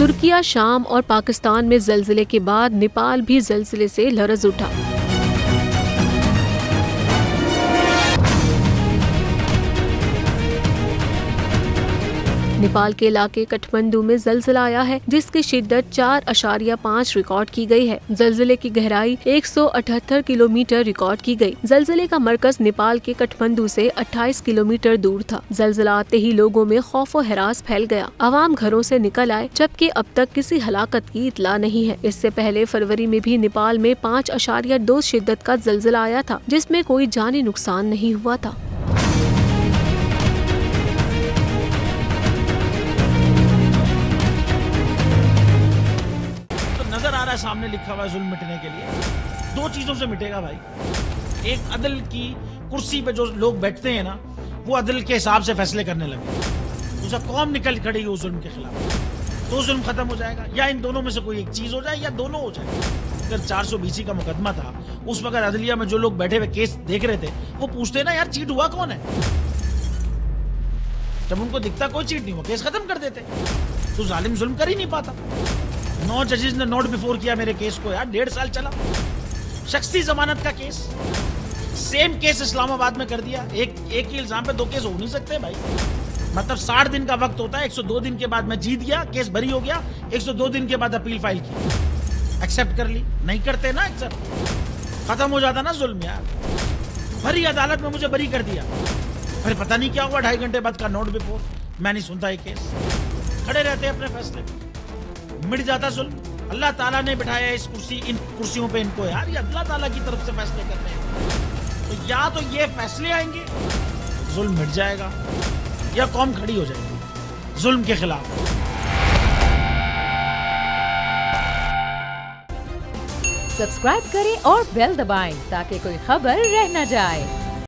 तुर्किया, शाम और पाकिस्तान में ज़लज़ले के बाद नेपाल भी ज़लज़ले से लरज़ उठा। नेपाल के इलाके काठमांडू में ज़लज़ला आया है, जिसकी शिद्दत 4.5 रिकॉर्ड की गई है। ज़लज़ले की गहराई 178 किलोमीटर रिकॉर्ड की गई। ज़लज़ले का मरकज नेपाल के काठमांडू से 28 किलोमीटर दूर था। ज़लज़ला आते ही लोगों में खौफ व हरास फैल गया। आवाम घरों से निकल आए, जबकि अब तक किसी हलाकत की इतला नहीं है। इससे पहले फरवरी में भी नेपाल में 5.2 शिद्दत का ज़लज़ला आया था, जिसमें कोई जानी नुकसान नहीं हुआ था। नजर आ रहा है सामने लिखा हुआ है जुल्म मिटने के लिए 2 चीजों से मिटेगा भाई। एक, अदल की कुर्सी पे जो लोग बैठते हैं ना, वो अदल के हिसाब से फैसले करने लगे। दूसरा, कौम निकल खड़ी हो जुल्म के खिलाफ, तो जुल्म खत्म हो जाएगा। या इन दोनों में से कोई एक चीज हो जाए या दोनों हो जाए। अगर 420 का मुकदमा था, उस वक्त अदलिया में जो लोग बैठे हुए केस देख रहे थे, वो पूछते ना यार चीट हुआ कौन है। जब उनको दिखता कोई चीट नहीं हुआ, केस खत्म कर देते। तो जालिम जुल्म कर ही नहीं पाता। 9 जजेस ने नोट बिफोर किया मेरे केस को यार, 1.5 साल चला। शख्सी जमानत का केस, सेम केस इस्लामाबाद में कर दिया। एक ही इल्जाम पे 2 केस हो नहीं सकते भाई। मतलब 60 दिन का वक्त होता है, 102 दिन के बाद मैं जीत गया, केस भरी हो गया, 102 दिन के बाद अपील फाइल की, एक्सेप्ट कर ली। नहीं करते ना एक्सेप्ट, खत्म हो जाता ना जुल्म यार। भरी अदालत में मुझे बरी कर दिया, फिर पता नहीं क्या हुआ, 2.5 घंटे बाद का नोट बिफोर। मैं नहीं सुनता ये केस, खड़े रहते अपने फैसले पे, मिट जाता जुल्म। अल्लाह ताला ने बिठाया इन कुर्सियों पे इनको यार, ये अल्लाह ताला की तरफ से फैसले करते हैं। तो या तो ये फैसले आएंगे, जुल्म मिट जाएगा, या कौम खड़ी हो जाएगी जुल्म के खिलाफ। सब्सक्राइब करें और बेल दबाएं ताकि कोई खबर रह न जाए।